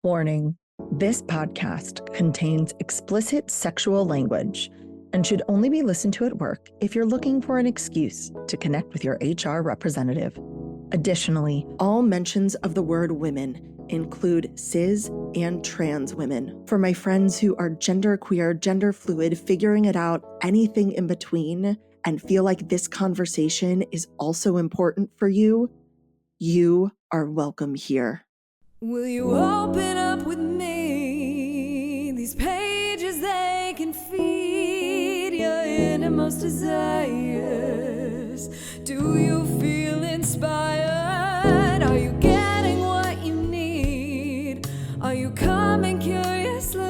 Warning, this podcast contains explicit sexual language and should only be listened to at work if you're looking for an excuse to connect with your HR representative. Additionally, all mentions of the word women include cis and trans women. For my friends who are genderqueer, gender fluid, figuring it out, anything in between, and feel like this conversation is also important for you, you are welcome here. Will you open up with me? These pages, they can feed your innermost desires. Do you feel inspired? Are you getting what you need? Are you coming curiously?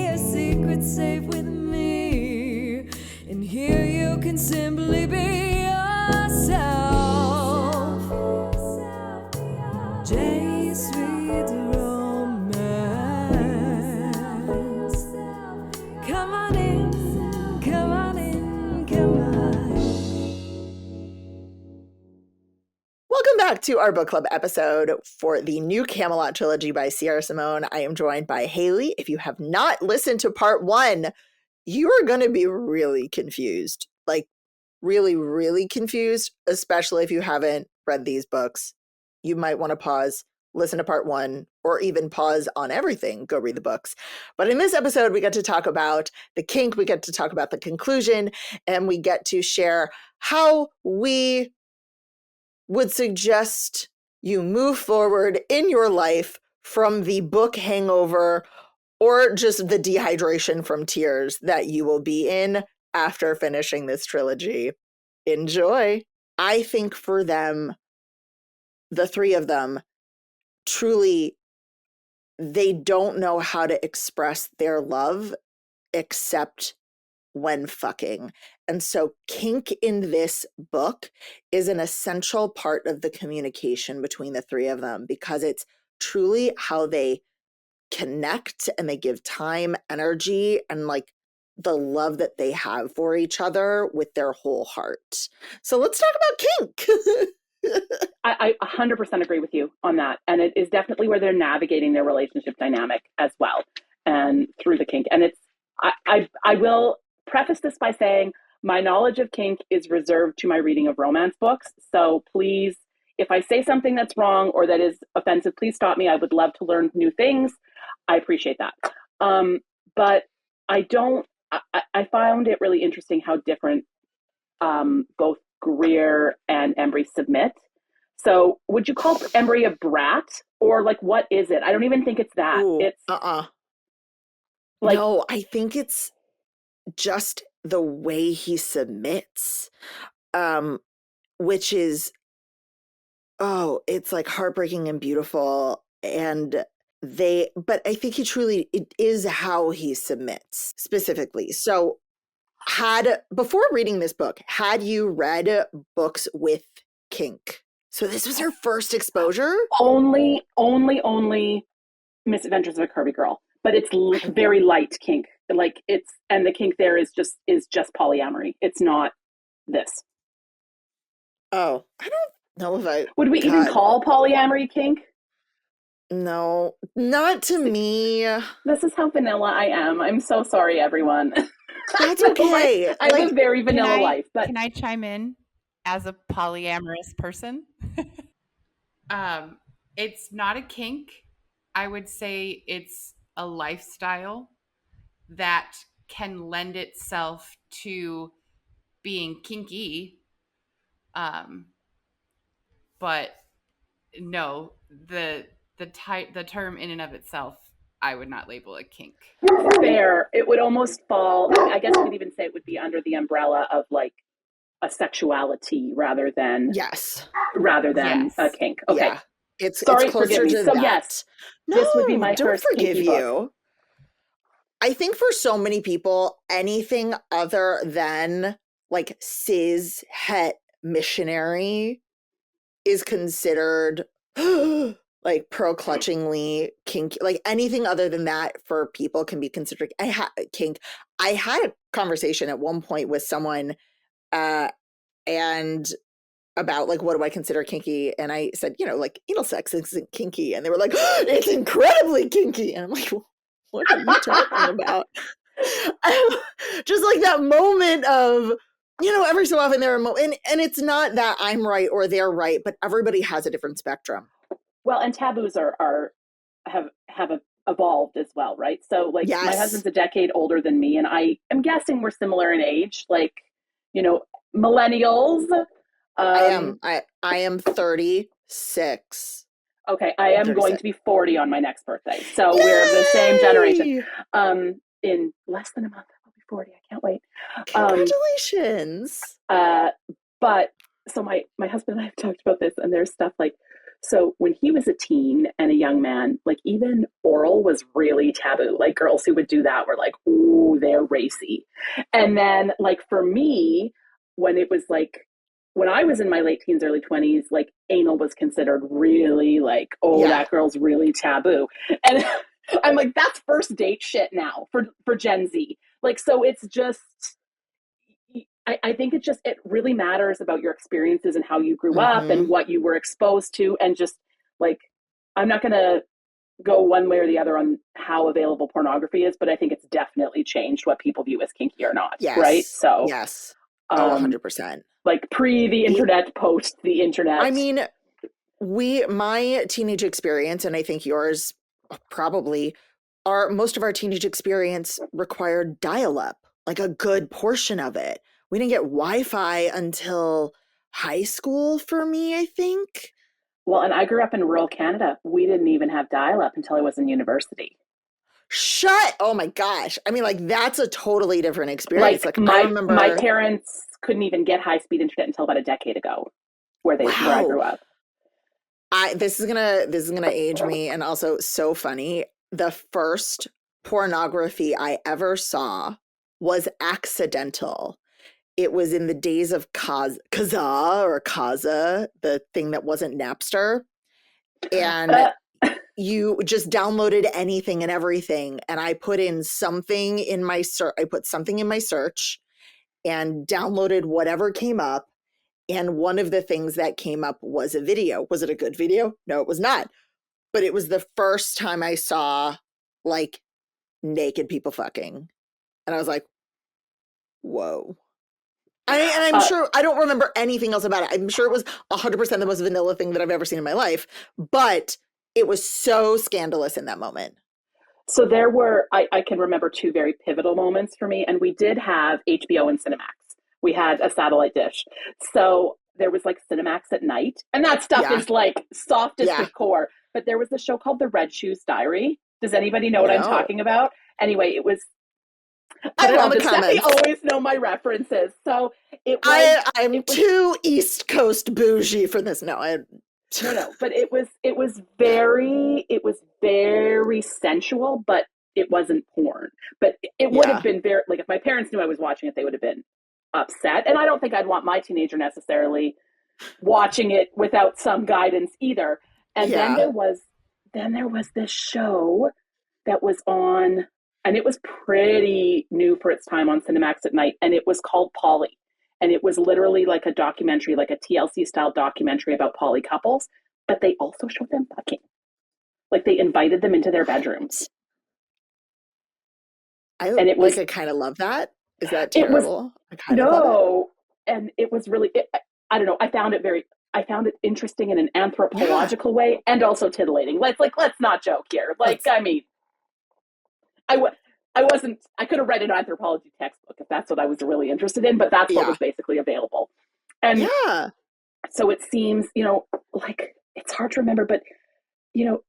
A secret safe with me. And here you can simply be yourself. Sweet romance. Come on in, come on in, come on. Welcome back to our book club episode for the new Camelot trilogy by Simone. I am joined by Haley. If you have not listened to part 1, you are going to be really confused. Like, really, really confused, especially if you haven't read these books. You might want to pause, listen to part 1, or even pause on everything, go read the books. But in this episode, we get to talk about the kink, we get to talk about the conclusion, and we get to share how we would suggest you move forward in your life from the book hangover or just the dehydration from tears that you will be in after finishing this trilogy. Enjoy. I think for them, the three of them, truly, they don't know how to express their love except when fucking. And so kink in this book is an essential part of the communication between the three of them because it's truly how they connect and they give time, energy, and like the love that they have for each other with their whole heart. So let's talk about kink. I 100% agree with you on that. And it is definitely where they're navigating their relationship dynamic as well and through the kink. And it's, I will preface this by saying my knowledge of kink is reserved to my reading of romance books. So please, if I say something that's wrong or that is offensive, please stop me. I would love to learn new things. I appreciate that. But I found it really interesting how different both Greer and Embry submit. So would you call Embry a brat or like, what is it? I don't even think it's that. Ooh, it's like, no, I think it's just the way he submits, which is, it's like heartbreaking and beautiful. And but I think it is how he submits specifically. So before reading this book, had you read books with kink? So this was her first exposure? Only Misadventures of a Curvy Girl, but it's very light kink. Like and the kink there is just polyamory. It's not this. Oh, I don't know if I would we even call polyamory kink? No, not to me. This is how vanilla I am. I'm so sorry, everyone. That's okay. I have a very vanilla life. But can I chime in as a polyamorous person? It's not a kink. I would say it's a lifestyle that can lend itself to being kinky. But no, the term in and of itself, I would not label a kink. Fair. It would almost fall, I guess you could even say it would be under the umbrella of like a sexuality rather than a kink. Okay. Yeah. It's closer to that. Yes, no, this would be my don't first forgive kinky you. Book. I think for so many people, anything other than like cis het missionary is considered like pearl-clutchingly kinky. Like anything other than that for people can be considered kink. I had a conversation at one point with someone and about like what do I consider kinky, and I said, like anal sex isn't kinky, and they were like, oh, it's incredibly kinky, and I'm like, what are you talking about? Just like that moment of, every so often there are and it's not that I'm right or they're right, but everybody has a different spectrum. Well, and taboos have evolved as well, right? So like my Yes, husband's a decade older than me, and I am guessing we're similar in age, like, you know, millennials. I am. Um, I am 36. okay, I am going 36. to be 40 on my next birthday. So we're of the same generation. Yay! In less than a month, I'll be 40. I can't wait. Um, Congratulations. uh, but so my husband and I have talked about this, and there's stuff like, so when he was a teen and a young man, like even oral was really taboo. Like girls who would do that were like, ooh, they're racy. And then like for me, when it was like when I was in my late teens, early 20s, like anal was considered really like, oh, Yeah. that girl's really taboo. And I'm like, that's first date shit now for Gen Z. Like, so it's just I think it really matters about your experiences and how you grew up Mm-hmm. and what you were exposed to, and just like I'm not gonna go one way or the other on how available pornography is, but I think it's definitely changed what people view as kinky or not, right? Yes. So Yes. Oh, um 100%. like pre the internet, post the I internet. mean, my teenage experience, and I think yours probably, most of our teenage experience required dial-up, like a good portion of it. We didn't get Wi-Fi until high school for me, I think. Well, and I grew up in rural Canada. We didn't even have dial up until I was in university. Oh my gosh. I mean, like that's a totally different experience. Like Like I my remember, parents couldn't even get high speed internet until about a decade ago, where I wow, grew up. this is gonna age me, and also so funny. The first pornography I ever saw was accidental. It was in the days of Kaza, the thing that wasn't Napster. And Uh, you just downloaded anything and everything. And I put something in my search and downloaded whatever came up. And one of the things that came up was a video. Was it a good video? No, it was not. But it was the first time I saw like naked people fucking. And I was like, whoa. And I'm uh, sure I don't remember anything else about it. I'm sure it was 100% the most vanilla thing that I've ever seen in my life, but it was so scandalous in that moment. so there were, I can remember two very pivotal moments for me, and we did have HBO and Cinemax. We had a satellite dish. So there was like Cinemax at night, and that stuff Yeah, is like soft at the yeah. core. But there was a show called The Red Shoes Diary. Does anybody know what I'm No, talking about? Anyway, it was put I'm it on on the the Stephanie comments. always know my references. So I'm it was too East Coast bougie for this. No, no, but it was very sensual, but it wasn't porn. But it would have yeah, been very like if my parents knew I was watching it, they would have been upset. And I don't think I'd want my teenager necessarily watching it without some guidance either. And yeah. then there was this show that was on, and it was pretty new for its time on Cinemax at night, and it was called Polly. And it was literally like a documentary, like a TLC style documentary about poly couples, but they also showed them fucking. Like they invited them into their bedrooms. What? And it was, I kind of love that. Is that it was, terrible? I kind of love it. no. And it was really, I don't know. I found it interesting in an Yeah. anthropological way and also titillating. Let's not joke here. Like, Let's, I mean, I, w- I wasn't, I could have read an anthropology textbook if that's what I was really interested in, but that's what yeah. was basically available. And Yeah. so it seems, like it's hard to remember, but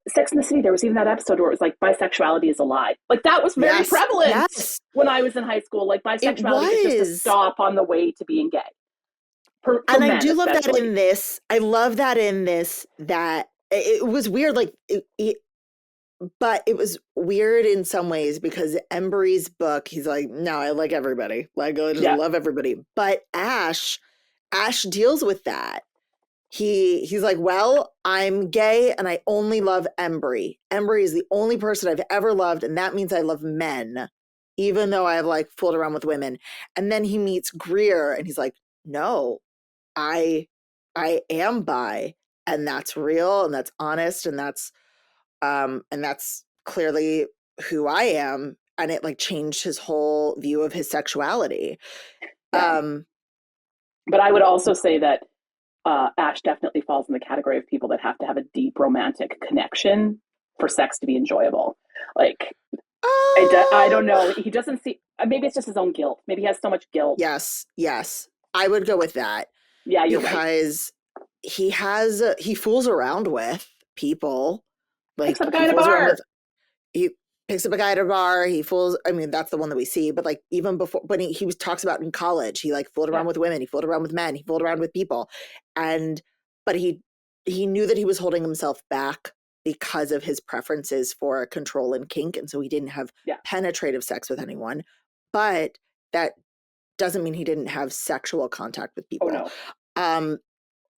Sex in the City, there was even that episode where it was like bisexuality is a lie. Like that was very Yes. prevalent Yes. when I was in high school. Like It bisexuality is just a was. stop on the way to being gay. For And I men, do love that especially. in this. I love that in this, that it was weird. Like, but it was weird in some ways because Embry's book, he's like, no, I like everybody. Like, I just Yeah. love everybody. But Ash deals with that. He's like, well, I'm gay and I only love Embry. Embry is the only person I've ever loved, and that means I love men, even though I've like fooled around with women. And then he meets Greer and he's like, no, I I am bi, and that's real, and that's honest, and that's clearly who I am. And it like changed his whole view of his sexuality. Yeah. Um, But I would also say that Ash definitely falls in the category of people that have to have a deep romantic connection for sex to be enjoyable. Like, I don't know. um, He doesn't see, maybe it's just his own guilt. Maybe he has so much guilt. yes, I would go with that Yeah, you're right. because he fools around with people. Picks Like up a guy he at a fools around bar. with he picks up a guy at a bar. He fools. I mean, that's the one that we see. But like even before, when he was talks about in college, he like fooled Yeah. around with women. He fooled around with men. He fooled around with people, and but he knew that he was holding himself back because of his preferences for control and kink, and so he didn't have Yeah. penetrative sex with anyone. But that doesn't mean he didn't have sexual contact with Oh, people. no. Um,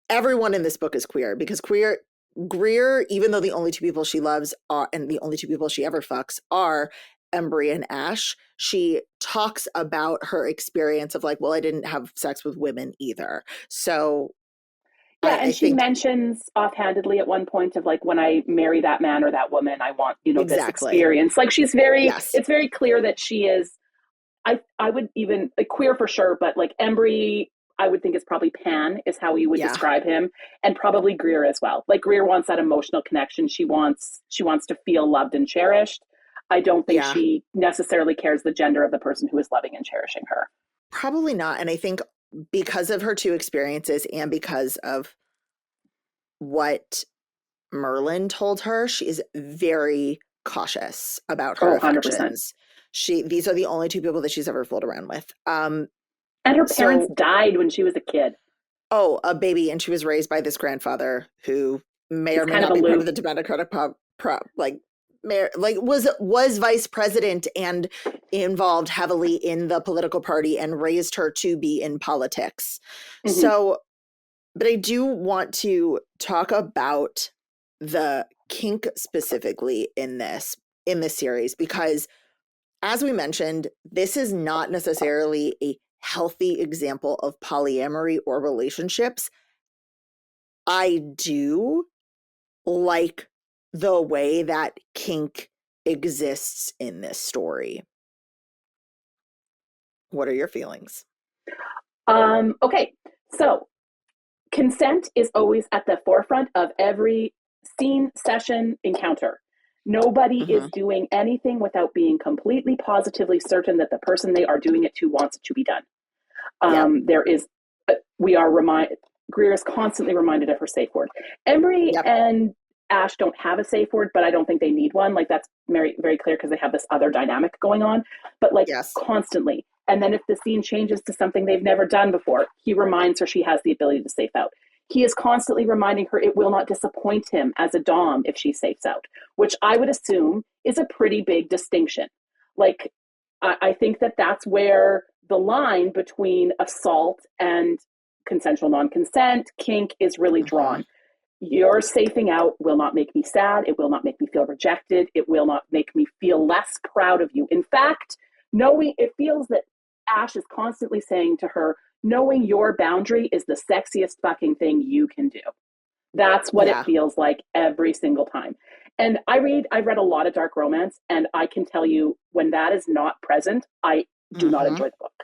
Everyone in this book is queer because Greer, even though the only two people she loves are, and the only two people she ever fucks are Embry and Ash, she talks about her experience of like, well, I didn't have sex with women either. So Yeah, I and she think mentions offhandedly at one point of like, when I marry that man or that woman, I want, this exactly. experience. Like Yes. it's very clear that she is, I would even like queer for sure, but like Embry, I would think is probably pan is how you would Yeah. describe him, and probably Greer as well. Like Greer wants that emotional connection. She wants to feel loved and cherished. I don't think Yeah. she necessarily cares the gender of the person who is loving and cherishing her. Probably not. And I think because of her two experiences and because of what Merlin told her, she is very cautious about Oh, her 100%. affections. These are the only two people that she's ever fooled around with. And her parents So died when she was a kid. a baby, and she was raised by this grandfather who may He's or may kind of not be part of aloof. the Democratic like mayor, like was vice president and involved heavily in the political party and raised her to be in politics. Mm-hmm. So, but I do want to talk about the kink specifically in this series because as we mentioned, this is not necessarily a healthy example of polyamory or relationships. I do like the way that kink exists in this story. What are your feelings? Okay, so consent is always at the forefront of every scene, session, encounter. Nobody is Mm-hmm. doing anything without being completely positively certain that the person they are doing it to wants it to be done. Yep. There is, we are reminded, Greer is constantly reminded of her safe word. Embry Yep. and Ash don't have a safe word, but I don't think they need one. Like that's very, very clear because they have this other dynamic going on, but like Yes. constantly. And then if the scene changes to something they've never done before, he reminds her she has the ability to safe out. He is constantly reminding her it will not disappoint him as a Dom if she safes out, which I would assume is a pretty big distinction. Like, I think that that's where the line between assault and consensual non-consent, kink, is really Mm-hmm. drawn. Your safing out will not make me sad. It will not make me feel rejected. It will not make me feel less proud of you. In fact, knowing it feels that Ash is constantly saying to her, knowing your boundary is the sexiest fucking thing you can do. That's what it Yeah. feels like every single time. And I've read a lot of dark romance, and I can tell you when that is not present, I do not Mm-hmm. enjoy the book.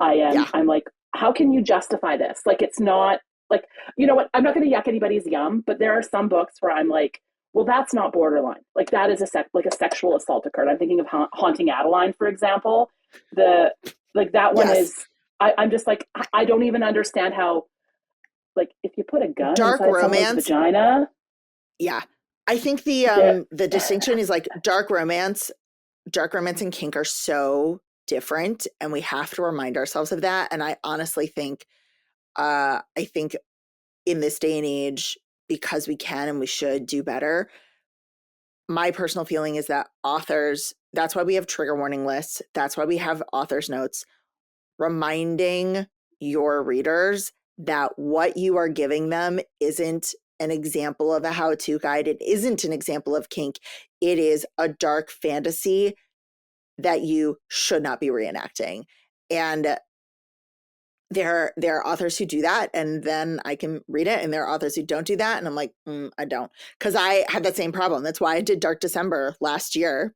Yeah. I'm like, how can you justify this? Like, it's not like, you know what? I'm not going to yuck anybody's yum, but there are some books where I'm like, well, that's not borderline. Like that is like a sexual assault occurred. I'm thinking of Haunting Adeline, for example. The like that one Yes. is. I'm just like, I don't even understand how. Like, if you put a gun Dark inside someone's romance. vagina, Yeah. I think the the distinction is like dark romance and kink are so different, and we have to remind ourselves of that. And I honestly think I think in this day and age, because we can and we should do better, my personal feeling is that that's why we have trigger warning lists. That's why we have author's notes reminding your readers that what you are giving them isn't an example of a how-to guide. It isn't an example of kink. It is a dark fantasy that you should not be reenacting. And there are authors who do that, and then I can read it, and there are authors who don't do that, and I'm like, I don't, because I had that same problem. That's why I did Dark December last year.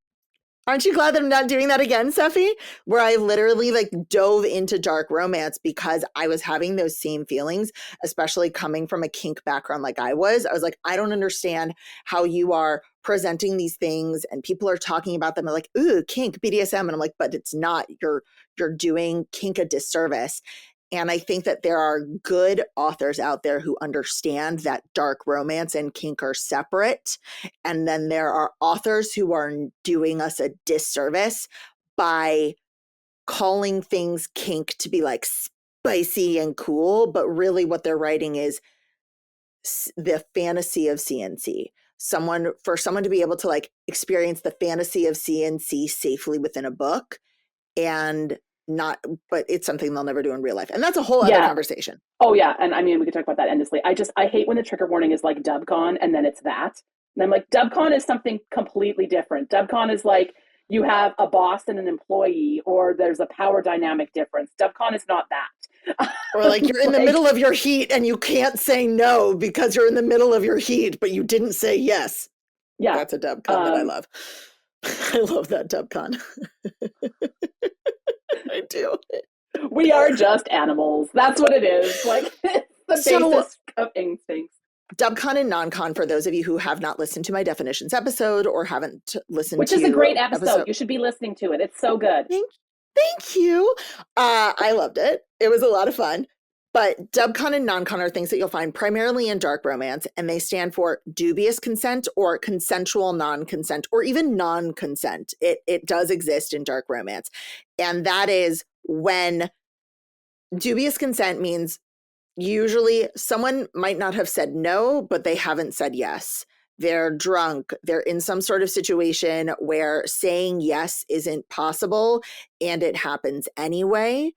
Aren't you glad that I'm not doing that again, Steffi? Where I literally like dove into dark romance because I was having those same feelings, especially coming from a kink background like I was. I was like, I don't understand how you are presenting these things and people are talking about them and like, ooh, kink, BDSM. And I'm like, but it's not. You're doing kink a disservice. And I think that there are good authors out there who understand that dark romance and kink are separate. And then there are authors who are doing us a disservice by calling things kink to be like spicy and cool. But really what they're writing is the fantasy of CNC. For someone to be able to like experience the fantasy of CNC safely within a book and not, but it's something they'll never do in real life. And that's a whole other conversation. Oh yeah. And I mean, we could talk about that endlessly. I hate when the trigger warning is like DubCon and then it's that. And I'm like, DubCon is something completely different. DubCon is like, you have a boss and an employee, or there's a power dynamic difference. DubCon is not that. Or like you're in the middle of your heat and you can't say no because you're in the middle of your heat, but you didn't say yes. Yeah. That's a DubCon that I love. I love that DubCon. I do. We are just animals. That's what it is. Like, it's the basis of instincts. DubCon and non-con, for those of you who have not listened to my definitions episode or haven't listened Which to... is a great episode. You should be listening to it. It's so good. Thank you. I loved it. It was a lot of fun. But DubCon and non-con are things that you'll find primarily in dark romance, and they stand for dubious consent or consensual non-consent or even non-consent. It does exist in dark romance. And that is when dubious consent means usually someone might not have said no, but they haven't said yes. They're drunk. They're in some sort of situation where saying yes isn't possible and it happens anyway.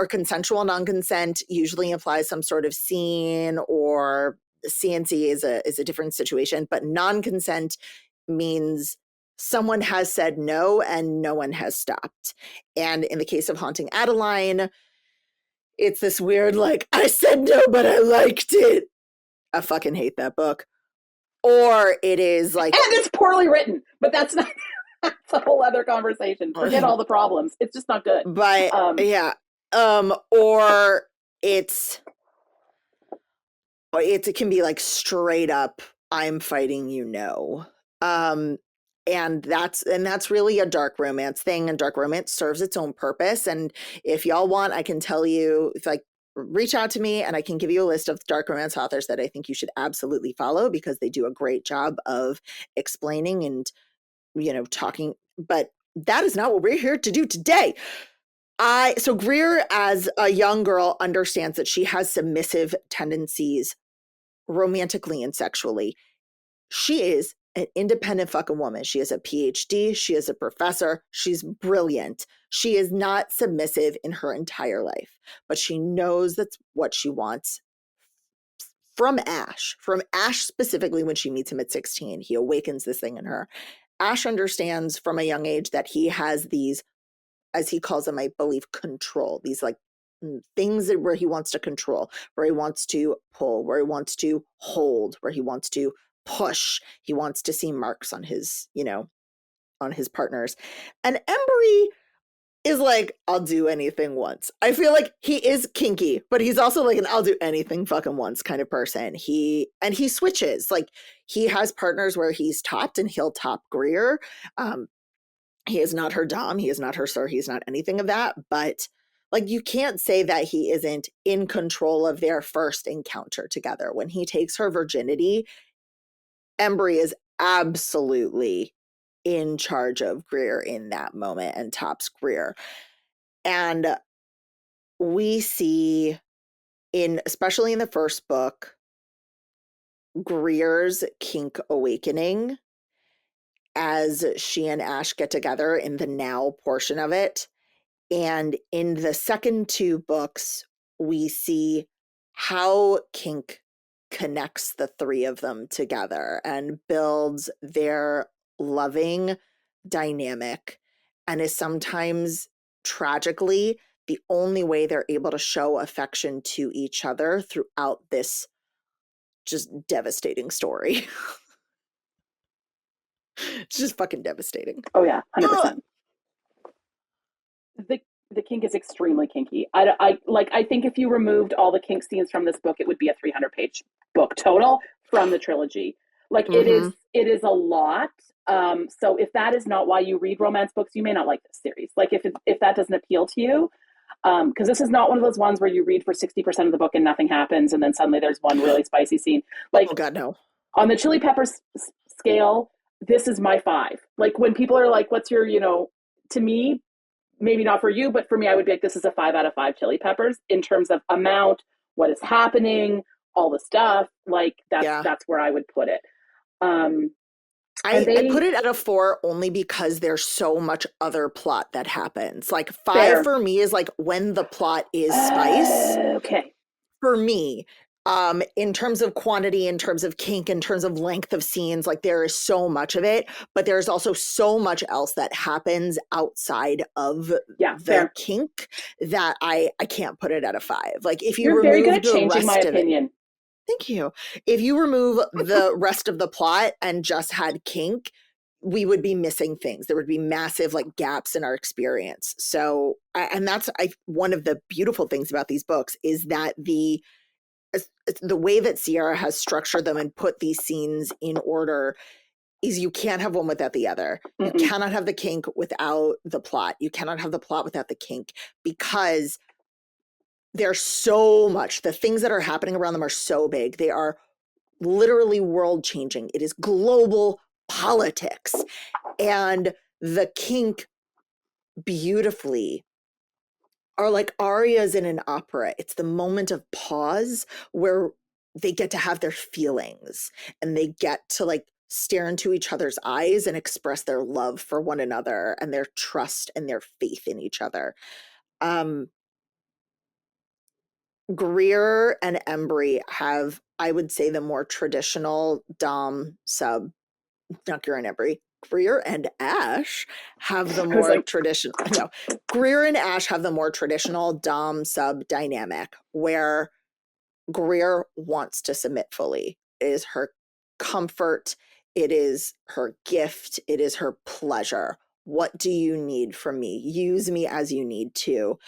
Consensual non-consent usually implies some sort of scene, or CNC is a different situation, but non-consent means someone has said no and no one has stopped. And in the case of Haunting Adeline, it's this weird, like, I said no, but I liked it. I fucking hate that book. Or it is like... And it's poorly written, but that's not... That's a whole other conversation. Forget all the problems. It's just not good. But or it can be like straight up, I'm fighting you, no. And that's really a dark romance thing, and dark romance serves its own purpose. And if y'all want, I can tell you, if like, reach out to me and I can give you a list of dark romance authors that I think you should absolutely follow because they do a great job of explaining and talking, but that is not what we're here to do today. So Greer, as a young girl, understands that she has submissive tendencies romantically and sexually. She is an independent fucking woman. She has a PhD. She is a professor. She's brilliant. She is not submissive in her entire life, but she knows that's what she wants from Ash specifically. When she meets him at 16, he awakens this thing in her. Ash understands from a young age that he has these, as he calls them, I believe, control, these like things where he wants to control, where he wants to pull, where he wants to hold, where he wants to push. He wants to see marks on his, on his partners. And Embry is like, I'll do anything once. I feel like he is kinky, but he's also like an I'll do anything fucking once kind of person. He switches. Like, he has partners where he's topped and he'll top Greer. He is not her dom. He is not her sir. He's not anything of that. But like, you can't say that he isn't in control of their first encounter together. When he takes her virginity, Embry is absolutely in charge of Greer in that moment and tops Greer. And we see especially in the first book, Greer's kink awakening as she and Ash get together in the now portion of it. And in the second two books, we see how kink connects the three of them together and builds their loving dynamic, and is sometimes tragically the only way they're able to show affection to each other throughout this just devastating story. It's just fucking devastating. Oh yeah, Ugh. 100%. The kink is extremely kinky. I think if you removed all the kink scenes from this book, it would be a 300-page book total from the trilogy. Like Mm-hmm. it is a lot. So if that is not why you read romance books, you may not like this series. Like if that doesn't appeal to you, because this is not one of those ones where you read for 60% of the book and nothing happens, and then suddenly there's one really spicy scene. Like Oh God, no. on the Chili Peppers scale, this is my 5. Like when people are like, "What's your," to me, maybe not for you, but for me, I would be like, this is a 5 out of 5 Chili Peppers in terms of amount, what is happening, all the stuff. Like that's where I would put it. I put it at a 4 only because there's so much other plot that happens. Like 5 fair. for me is like when the plot is spice. Okay. For me, in terms of quantity, in terms of kink, in terms of length of scenes, like there is so much of it, but there's also so much else that happens outside of the fair. kink that I can't put it at a 5. Like if you You're remove very good at the changing my rest of it, opinion. thank you. If you remove the rest of the plot and just had kink, we would be missing things. There would be massive like gaps in our experience. So, and that's one of the beautiful things about these books is that the way that Sierra has structured them and put these scenes in order is you can't have one without the other. Mm-mm. You cannot have the kink without the plot. You cannot have the plot without the kink because there's so much. The things that are happening around them are so big. They are literally world changing. It is global politics. And the kink beautifully are like arias in an opera. It's the moment of pause where they get to have their feelings and they get to like stare into each other's eyes and express their love for one another and their trust and their faith in each other. Greer and Embry have, I would say, the more traditional dom sub, not Greer and Embry. Greer and Ash have the more traditional. No, Greer and Ash have the more traditional dom sub dynamic where Greer wants to submit fully. It is her comfort. It is her gift. It is her pleasure. What do you need from me? Use me as you need to.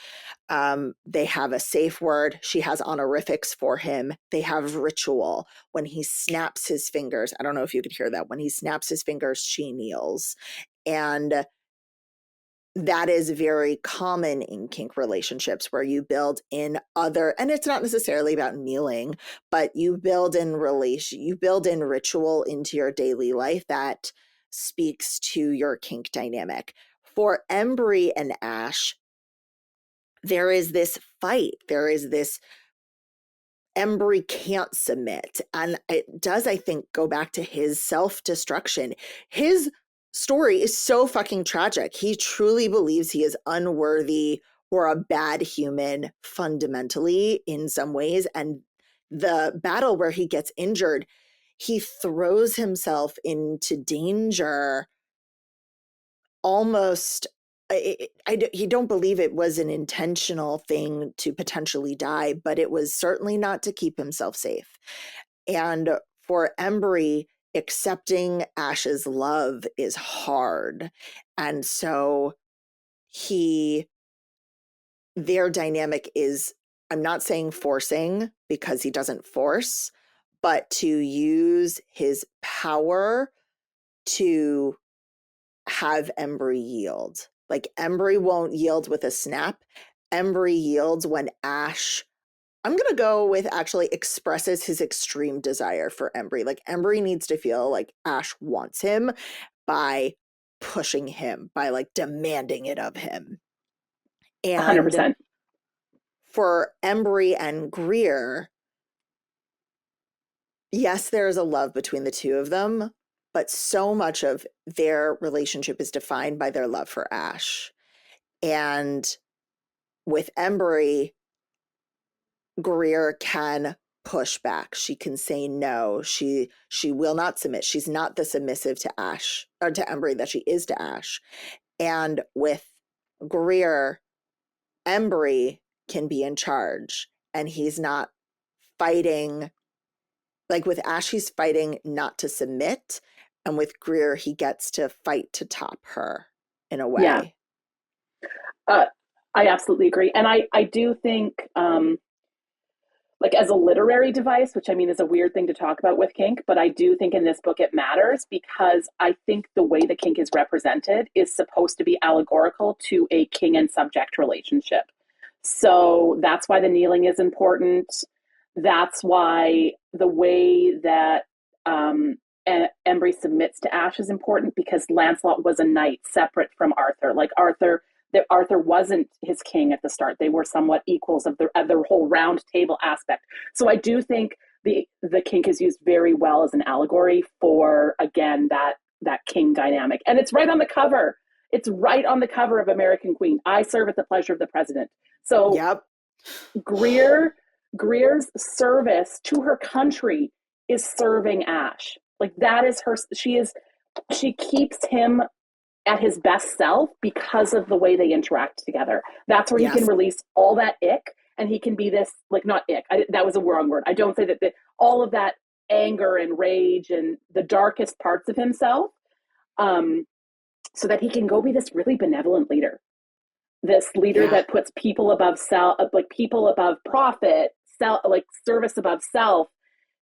They have a safe word. She has honorifics for him. They have ritual. When he snaps his fingers, I don't know if you could hear that. When he snaps his fingers, she kneels. And that is very common in kink relationships where you build in other, and it's not necessarily about kneeling, but you build in ritual into your daily life that speaks to your kink dynamic. For Embry and Ash, there is this fight. There is this Embry can't submit. And it does, I think, go back to his self-destruction. His story is so fucking tragic. He truly believes he is unworthy or a bad human fundamentally in some ways. And the battle where he gets injured, he throws himself into danger almost. He don't believe it was an intentional thing to potentially die, but it was certainly not to keep himself safe. And for Embry, accepting Ash's love is hard. And so their dynamic is, I'm not saying forcing because he doesn't force, but to use his power to have Embry yield. Like Embry won't yield with a snap. Embry yields when Ash, I'm going to go with actually expresses his extreme desire for Embry. Like Embry needs to feel like Ash wants him by pushing him, by like demanding it of him. And 100%. for Embry and Greer, yes, there is a love between the two of them, but so much of their relationship is defined by their love for Ash. And with Embry, Greer can push back. She can say no. She will not submit. She's not the submissive to Embry that she is to Ash. And with Greer, Embry can be in charge, and he's not fighting. Like with Ash, he's fighting not to submit, and with Greer, he gets to fight to top her in a Yeah, way. I absolutely agree. And I do think, like as a literary device, which I mean is a weird thing to talk about with kink, but I do think in this book it matters because I think the way the kink is represented is supposed to be allegorical to a king and subject relationship. So that's why the kneeling is important. That's why the way that Embry submits to Ash is important because Lancelot was a knight separate from Arthur. Like Arthur wasn't his king at the start. They were somewhat equals of the whole round table aspect. So I do think the kink is used very well as an allegory for, again, that king dynamic. And it's right on the cover. It's right on the cover of American Queen. I serve at the pleasure of the president. So Yep. Greer's service to her country is serving Ash. Like that is she keeps him at his best self because of the way they interact together. That's where he can Yes. release all that ick and he can be this, like not ick, that was a wrong word. I don't say that all of that anger and rage and the darkest parts of himself, so that he can go be this really benevolent leader. This leader Yeah. that puts people above self, like people above profit, like service above self,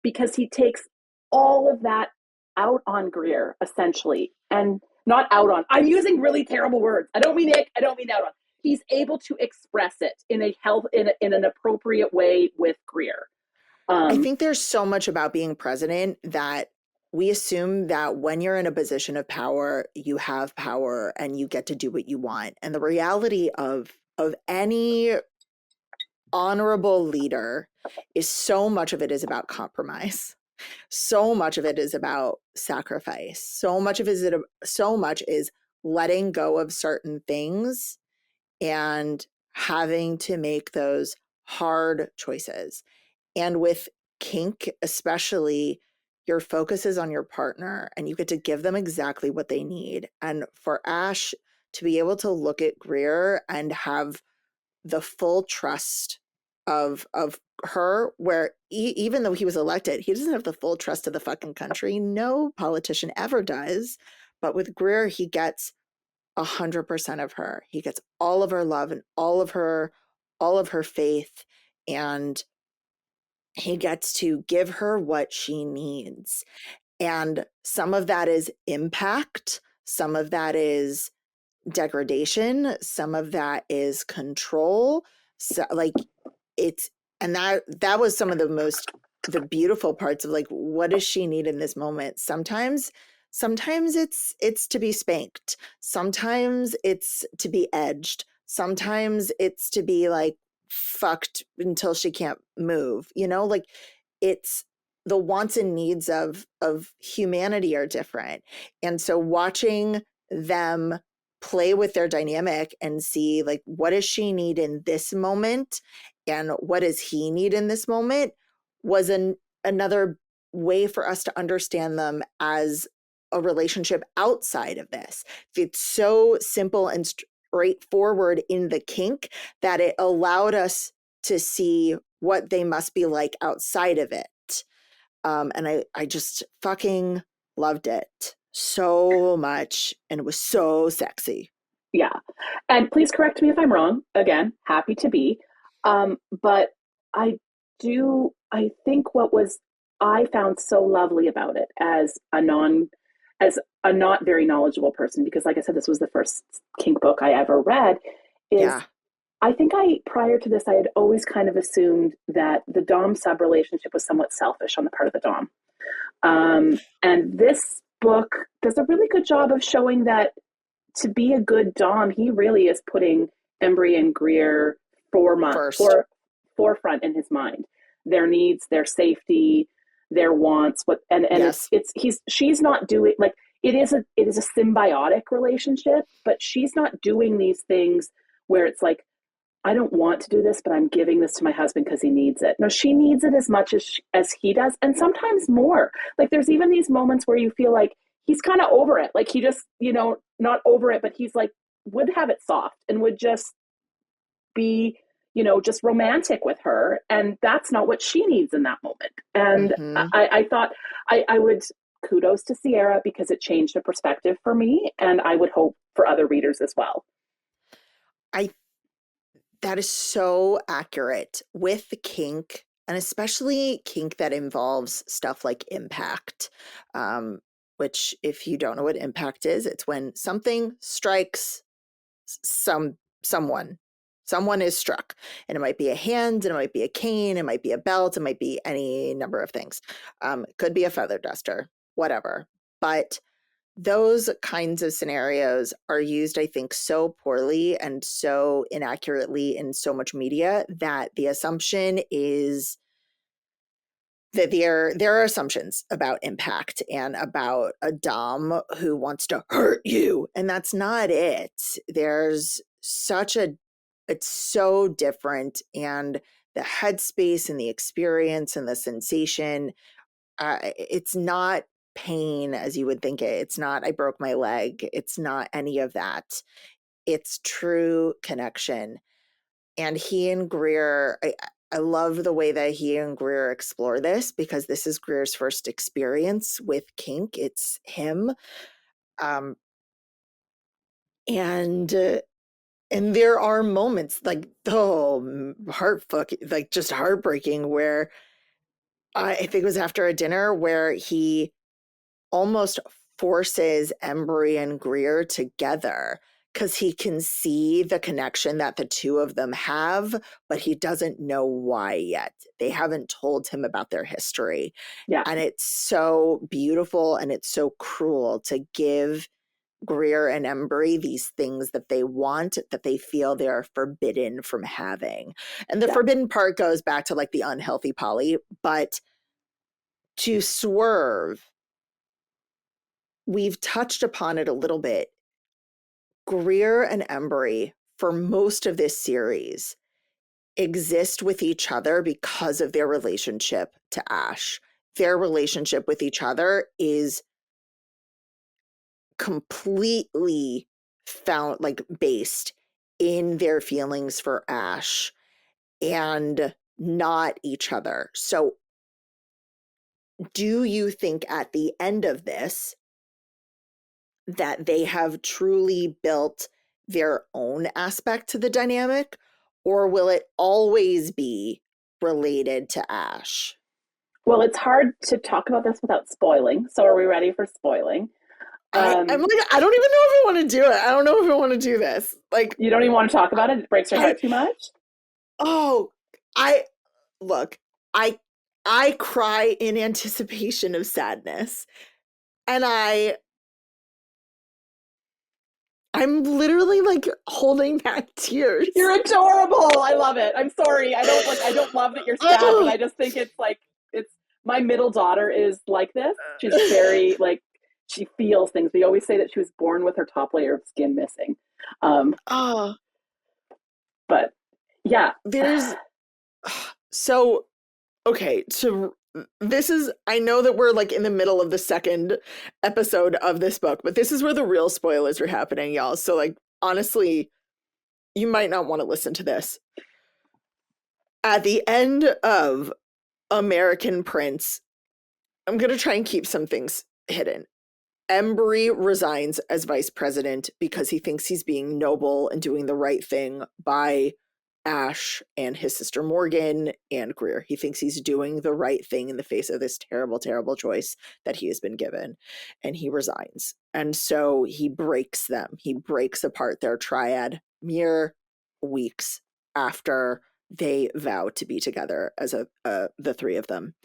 because he takes all of that out on Greer essentially, and not out on. I'm using really terrible words. I don't mean ick. I don't mean out on. He's able to express it in an appropriate way with Greer. I think there's so much about being president that we assume that when you're in a position of power, you have power and you get to do what you want. And the reality of any honorable leader is so much of it is about compromise. So much of it is about sacrifice. So much is letting go of certain things and having to make those hard choices. And with kink, especially, your focus is on your partner and you get to give them exactly what they need. And for Ash to be able to look at Greer and have the full trust of her, where even though he was elected, he doesn't have the full trust of the fucking country. No politician ever does. But with Greer, he gets 100% of her. He gets all of her love and all of her faith, and he gets to give her what she needs. And some of that is impact, some of that is degradation, some of that is control. So like it's, and that was some of the beautiful parts of like, what does she need in this moment? Sometimes it's to be spanked, sometimes it's to be edged, sometimes it's to be like fucked until she can't move, like it's the wants and needs of humanity are different. And so watching them play with their dynamic and see like, what does she need in this moment and what does he need in this moment was another way for us to understand them as a relationship outside of this. It's so simple and straightforward in the kink that it allowed us to see what they must be like outside of it. And I just fucking loved it so much, and it was so sexy. Yeah. And please correct me if I'm wrong. Again, happy to be. But I think I found so lovely about it as a not very knowledgeable person, because like I said, this was the first kink book I ever read, is Yeah. I think prior to this, I had always kind of assumed that the Dom sub relationship was somewhat selfish on the part of the Dom. And this book does a really good job of showing that to be a good Dom, he really is putting Embry and Greer forefront in his mind. Their needs, their safety, their wants, Yes. she's not doing, like, it is a symbiotic relationship, but she's not doing these things where it's like, I don't want to do this, but I'm giving this to my husband because he needs it. No, she needs it as much as he does, and sometimes more. Like there's even these moments where you feel like he's kind of over it. Like he just, not over it, but he's like, would have it soft and would just be, just romantic with her. And that's not what she needs in that moment. And Mm-hmm. I thought I would kudos to Sierra because it changed a perspective for me. And I would hope for other readers as well. I That is so accurate with the kink, and especially kink that involves stuff like impact. Um, which, if you don't know what impact is, it's when something strikes someone. Someone is struck, and it might be a hand, and it might be a cane, it might be a belt, it might be any number of things. It could be a feather duster, whatever. But those kinds of scenarios are used, I think, so poorly and so inaccurately in so much media that the assumption is that there are assumptions about impact and about a dom who wants to hurt you, and that's not it. There's such a It's so different, and the headspace and the experience and the sensation, it's not pain as you would think it. It's not I broke my leg. It's not any of that. It's true connection. And he and Greer, I love the way that he and Greer explore this, because this is Greer's first experience with kink. It's him. Um, and and there are moments like, like just heartbreaking, where I think it was after a dinner where he almost forces Embry and Greer together because he can see the connection that the two of them have, but he doesn't know why yet. They haven't told him about their history. Yeah. And it's so beautiful and it's so cruel to give Greer and Embry these things that they want, that they feel they're forbidden from having. And the Yeah. forbidden part goes back to like the unhealthy poly, but to swerve, we've touched upon it a little bit. Greer and Embry, for most of this series, exist with each other because of their relationship to Ash. Their relationship with each other is completely based in their feelings for Ash and not each other. So, do you think at the end of this that they have truly built their own aspect to the dynamic, or will it always be related to Ash? Well, it's hard to talk about this without spoiling. So are we ready for spoiling? I'm like, I don't even know if I want to do it. I don't know if I want to do this. Like, You don't even want to talk about it? It breaks your I heart too much? oh, I look, I cry in anticipation of sadness. And I'm literally like holding back tears. You're adorable. I love it. I'm sorry. I don't love that you're sad, but I just think it's my middle daughter is like this. She's very she feels things. We always say that she was born with her top layer of skin missing. Oh, But yeah. there's so okay, so this is, I know that we're like in the middle of the second episode of this book, but this is where the real spoilers are happening, y'all. So like, honestly, you might not want to listen to this. At the end of American Prince, I'm going to try and keep some things hidden. Embry resigns as vice president because he thinks he's being noble and doing the right thing by Ash and his sister Morgan and Greer. He thinks he's doing the right thing in the face of this terrible, terrible choice that he has been given, and he resigns. And so he breaks them. He breaks apart their triad mere weeks after they vow to be together as the three of them.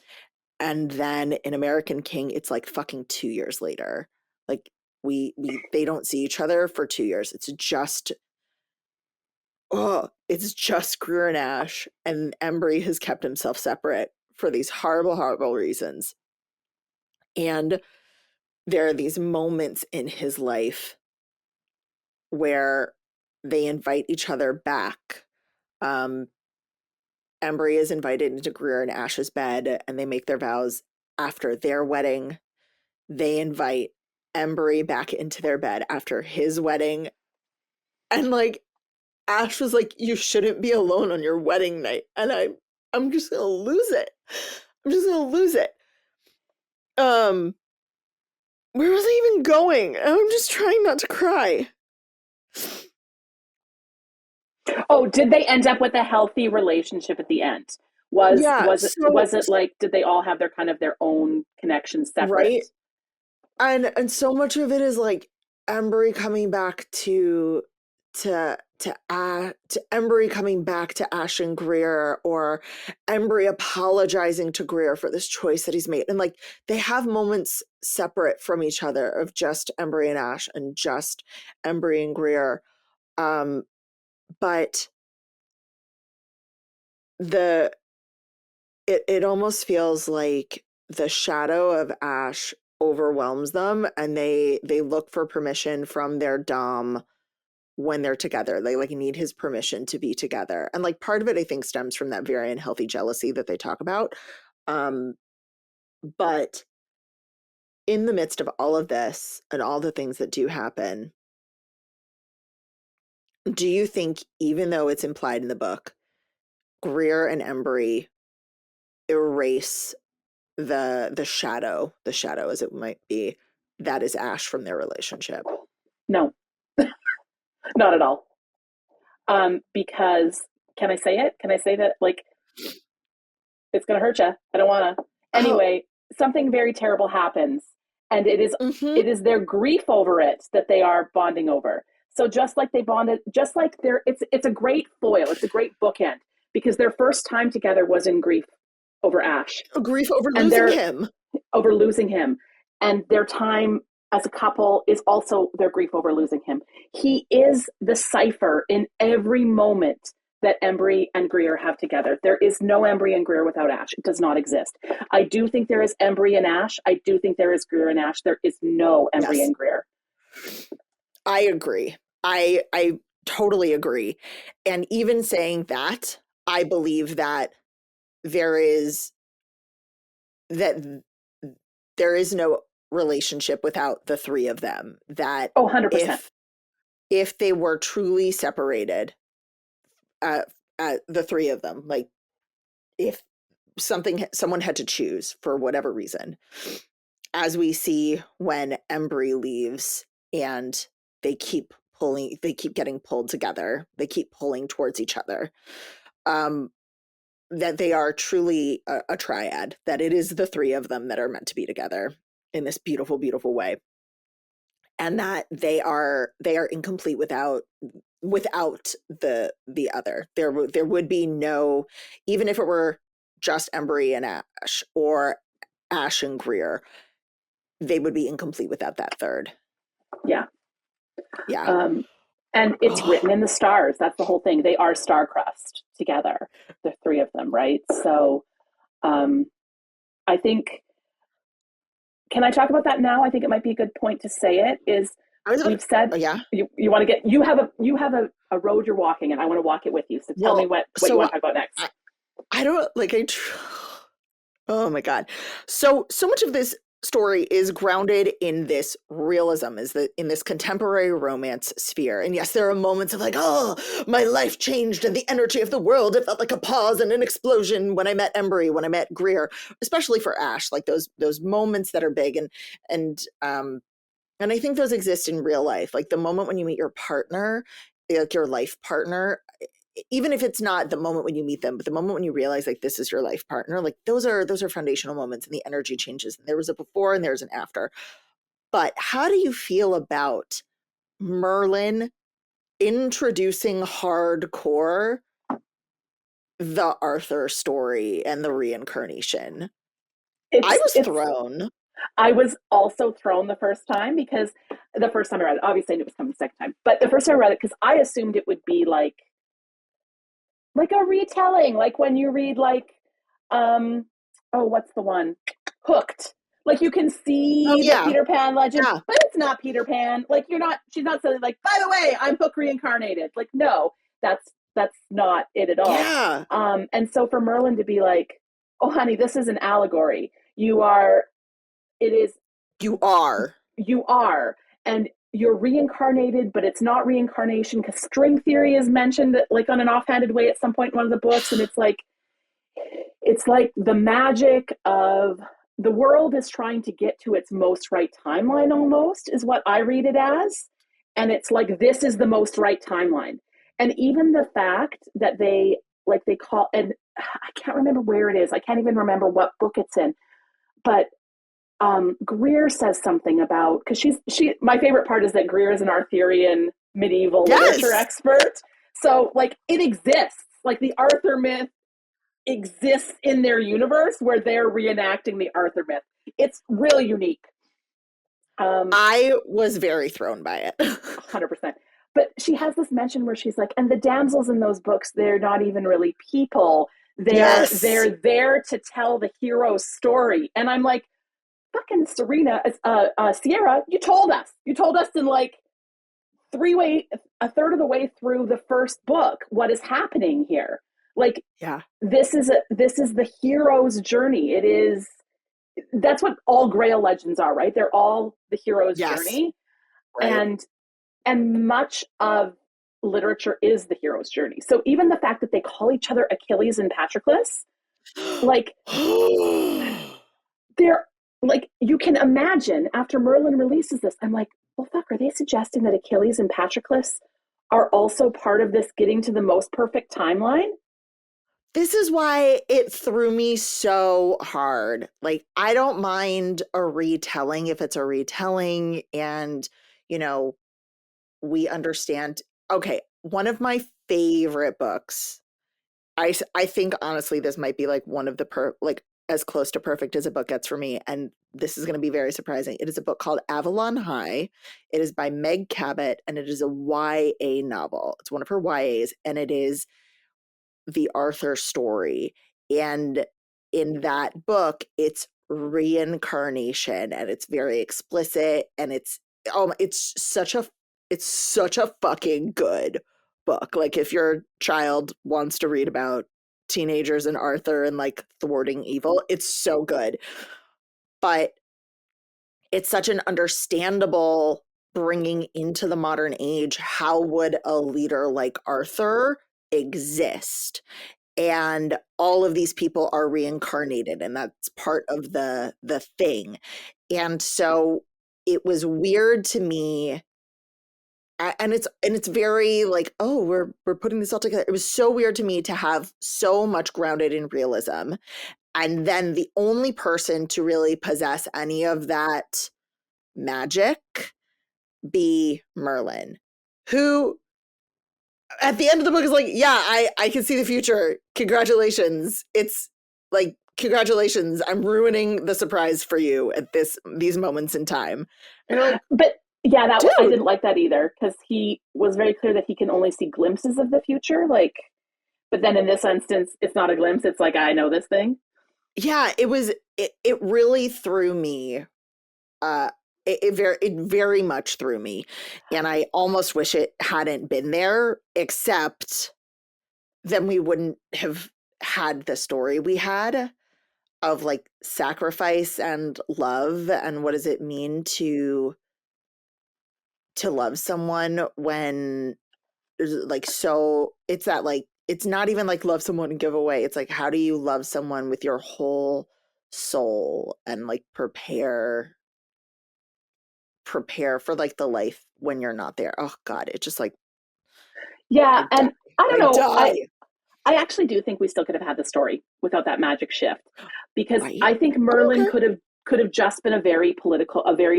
And then in American King, it's like fucking 2 years later. Like they don't see each other for 2 years. It's just Greer and Ash, and Embry has kept himself separate for these horrible, horrible reasons. And there are these moments in his life where they invite each other back. Embry is invited into Greer and Ash's bed, and they make their vows after their wedding. They invite Embry back into their bed after his wedding. And like, Ash was like, you shouldn't be alone on your wedding night. And I'm just gonna lose it. I'm just gonna lose it. Where was I even going? I'm just trying not to cry. Oh, did they end up with a healthy relationship at the end? Was Yeah, was it so was it like, did they all have their kind of their own connections separate? right. And so much of it is like Embry coming back to Embry coming back to Ash and Greer, or Embry apologizing to Greer for this choice that he's made. And like they have moments separate from each other of just Embry and Ash and just Embry and Greer. But the it almost feels like the shadow of Ash overwhelms them, and they look for permission from their dom when they're together. They like need his permission to be together. And like part of it I think stems from that very unhealthy jealousy that they talk about. But in the midst of all of this and all the things that do happen, do you think, even though it's implied in the book, Greer and Embry erase the shadow as it might be, that is Ash from their relationship? No, not at all. Because can I say it? Can I say that, like, it's going to hurt you? I don't want to. Oh, Anyway, something very terrible happens, and mm-hmm. it is their grief over it that they are bonding over. So just like they bonded, just like it's a great foil. It's a great bookend, because their first time together was in grief over Ash, Grief over and losing him. over losing him, and their time as a couple is also their grief over losing him. He is the cipher in every moment that Embry and Greer have together. There is no Embry and Greer without Ash. It does not exist. I do think there is Embry and Ash. I do think there is Greer and Ash. There is no Embry Yes, and Greer. I agree. I totally agree. And even saying that, I believe that there is that there is no relationship without the three of them. That Oh, 100%. if they were truly separated, uh, the three of them, like if someone had to choose for whatever reason, as we see when Embry leaves and they keep getting pulled together, they keep pulling towards each other, that they are truly a triad, that it is the three of them that are meant to be together in this beautiful, beautiful way, and that they are incomplete without the other. There would be no, even if it were just Embry and Ash, or Ash and Greer, they would be incomplete without that third. Yeah. Yeah. And it's written in the stars. That's the whole thing. They are star-crossed together, the three of them, right? So I think, can I talk about that now? I think it might be a good point to say it is, we've said, Oh, yeah. you want to get, you have a road you're walking, and I want to walk it with you. So tell me what you want to talk about next. I don't like, oh my God. So much of this story is grounded in this realism, in this contemporary romance sphere. And yes, there are moments of like, oh, my life changed and the energy of the world, it felt like a pause and an explosion when I met Embry, when I met Greer, especially for Ash, like those moments that are big, and I think those exist in real life. Like the moment when you meet your partner, like your life partner, even if it's not the moment when you meet them, but the moment when you realize like this is your life partner, like those are foundational moments, and the energy changes. And there was a before and there's an after. But how do you feel about Merlin introducing hardcore the Arthur story and the reincarnation? I was thrown. I was also thrown the first time, because the first time I read it, obviously I knew it was coming the second time, but the first time I read it, because I assumed it would be like a retelling, like when you read like what's the one, Hooked, like you can see the Peter Pan legend, but it's not Peter Pan. Like she's not saying like, by the way, I'm Hook reincarnated. Like, no, that's not it at all. And so for Merlin to be like, oh honey, this is an allegory, you are, and you're reincarnated, but it's not reincarnation because string theory is mentioned like on an offhanded way at some point in one of the books. And it's like the magic of the world is trying to get to its most right timeline, almost is what I read it as. And it's like, this is the most right timeline. And even the fact that they call, and I can't remember where it is. I can't even remember what book it's in, but Greer says something about, because my favorite part is that Greer is an Arthurian medieval literature expert. So like it exists, like the Arthur myth exists in their universe where they're reenacting the Arthur myth. It's really unique. I was very thrown by it. 100%. But she has this mention where she's like, and the damsels in those books, they're not even really people. They're there to tell the hero's story. And I'm like, fucking Sierra, you told us in like a third of the way through the first book what is happening here. Like, this is the hero's journey. That's what all Grail legends are, right? They're all the hero's journey. Right. And much of literature is the hero's journey. So even the fact that they call each other Achilles and Patroclus, like they're like, you can imagine after Merlin releases this, I'm like, well, fuck, are they suggesting that Achilles and Patroclus are also part of this getting to the most perfect timeline? This is why it threw me so hard. Like, I don't mind a retelling if it's a retelling and, you know, we understand. Okay, one of my favorite books, I think honestly this might be like one of the as close to perfect as a book gets for me, and this is going to be very surprising. It is a book called Avalon High. It is by Meg Cabot, and it is a YA novel. It's one of her YAs, and it is the Arthur story. And in that book, it's reincarnation, and it's very explicit, and it's such a fucking good book. Like, if your child wants to read about teenagers and Arthur and like thwarting evil, it's so good. But it's such an understandable bringing into the modern age. How would a leader like Arthur exist? And all of these people are reincarnated, and that's part of the thing. And so it was weird to me, and it's very like, oh, we're putting this all together. It was so weird to me to have so much grounded in realism, and then the only person to really possess any of that magic be Merlin, who at the end of the book is like, yeah, I can see the future. Congratulations. It's like, congratulations. I'm ruining the surprise for you at these moments in time. And you're like, but yeah, I didn't like that either, because he was very clear that he can only see glimpses of the future. Like, but then in this instance, it's not a glimpse. It's like, I know this thing. Yeah, it really threw me. It very much threw me, and I almost wish it hadn't been there, except then we wouldn't have had the story we had of like sacrifice and love, and what does it mean to love someone when like, so it's that, like, it's not even like love someone and give away. It's like, how do you love someone with your whole soul and like prepare for like the life when you're not there. Oh God, it just like, yeah. And I don't know. I actually do think we still could have had the story without that magic shift, because I think Merlin could have just been a very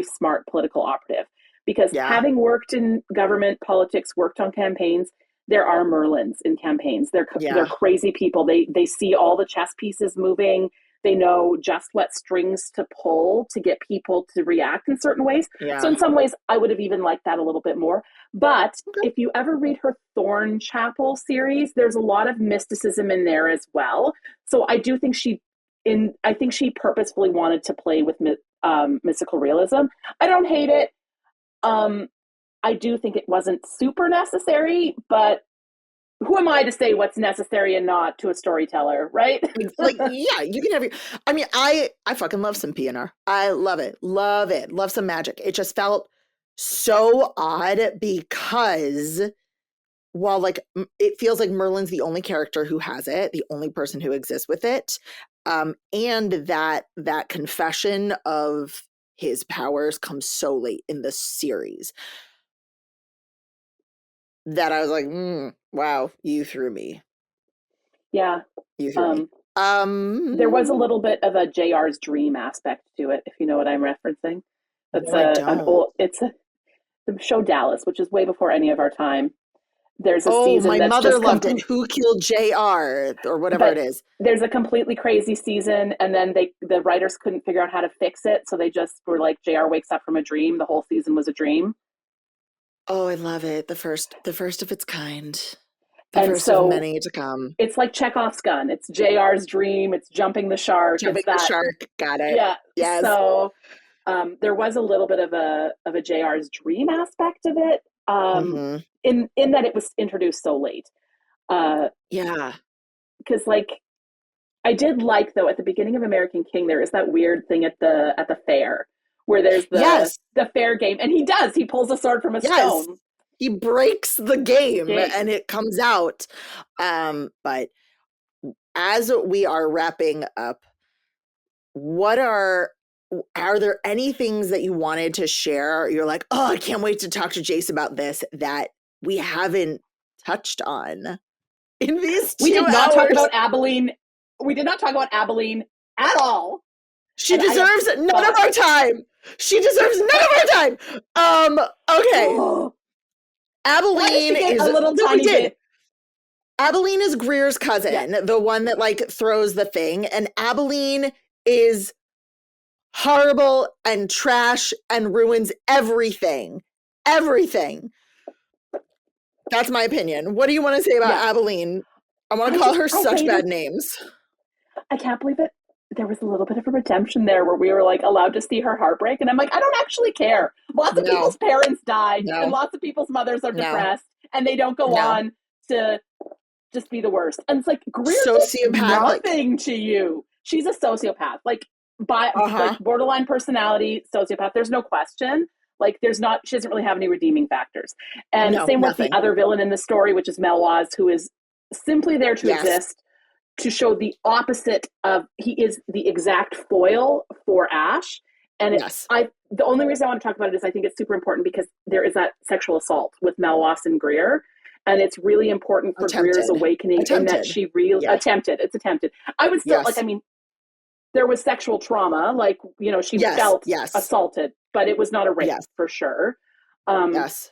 smart political operative, because having worked in government politics, worked on campaigns, there are Merlins in campaigns. They're crazy people. They see all the chess pieces moving. They know just what strings to pull to get people to react in certain ways. Yeah. So in some ways, I would have even liked that a little bit more. But if you ever read her Thorn Chapel series, there's a lot of mysticism in there as well. So I do think she purposefully wanted to play with mystical realism. I don't hate it. I do think it wasn't super necessary, but who am I to say what's necessary and not to a storyteller, right? Like, yeah, you can have I mean, I fucking love some PNR. I love it. Love some magic. It just felt so odd because while like it feels like Merlin's the only character who has it, the only person who exists with it, and that confession of his powers comes so late in the series that I was like, wow, you threw me. Yeah. You threw me. There was a little bit of a JR's dream aspect to it, if you know what I'm referencing. That's no, I don't. the show Dallas, which is way before any of our time. There's a Oh, season my that's mother just loved it. Who killed JR or whatever it but is. there's a completely crazy season, and then the writers couldn't figure out how to fix it, so they just were like, JR wakes up from a dream. The whole season was a dream. Oh, I love it. The first of its kind. The And first of so many to come. it's like Chekhov's gun. It's JR's dream. It's jumping the shark. Jumping It's the that. shark. Got it. Yeah. Yes. So there was a little bit of a JR's dream aspect of it, Mm-hmm. in that it was introduced so late. Yeah. Because like I did like though at the beginning of American King there is that weird thing at the fair where there's Yes. the fair game, and he pulls a sword from a Yes. stone. He breaks the game and it comes out. But as we are wrapping up, are there any things that you wanted to share? You're like, oh, I can't wait to talk to Jace about this that we haven't touched on in these 2 We did not hours. talk about Abilene. We did not talk about Abilene at all. She deserves none of our time. She deserves none of our time. Okay. Abilene is a little tiny bit. Abilene is Greer's cousin, the one that like throws the thing, and Abilene is horrible and trash and ruins everything. Everything. That's my opinion. What do you want to say about Abilene? I want to call her such bad names. I can't believe it. There was a little bit of a redemption there where we were like allowed to see her heartbreak, and I'm like, I don't actually care. Lots of people's parents died, and lots of people's mothers are depressed, and they don't go on to just be the worst. And it's like Greer did nothing to you. She's a sociopath, like like borderline personality sociopath. There's no question. Like she doesn't really have any redeeming factors. And same with the other villain in the story, which is Melwaz, who is simply there to exist to show the opposite of, he is the exact foil for Ash. And the only reason I want to talk about it is I think it's super important because there is that sexual assault with Melwaz and Greer. And it's really important for Greer's awakening in that she really attempted. It's attempted. I would still like, I mean, there was sexual trauma, like, you know, she felt assaulted, but it was not a rape for sure. But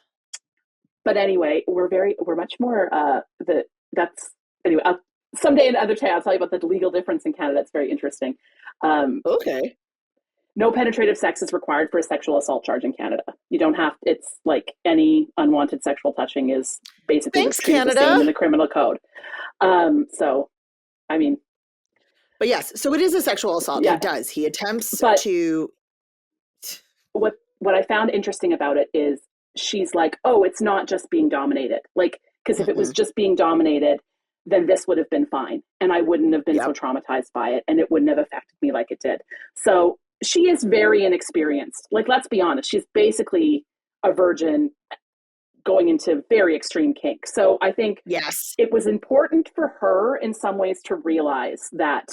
anyway, we're much more, anyway, someday in other time, I'll tell you about the legal difference in Canada. It's very interesting. Okay. No penetrative sex is required for a sexual assault charge in Canada. You don't have, it's like any unwanted sexual touching is basically the same in the criminal code. So, I mean. But yes, so it is a sexual assault. He does. He attempts to. What I found interesting about it is she's like, oh, it's not just being dominated. Like, because if it was just being dominated, then this would have been fine. And I wouldn't have been so traumatized by it. And it wouldn't have affected me like it did. So she is very inexperienced. Like, let's be honest. She's basically a virgin going into very extreme kink. So I think it was important for her in some ways to realize that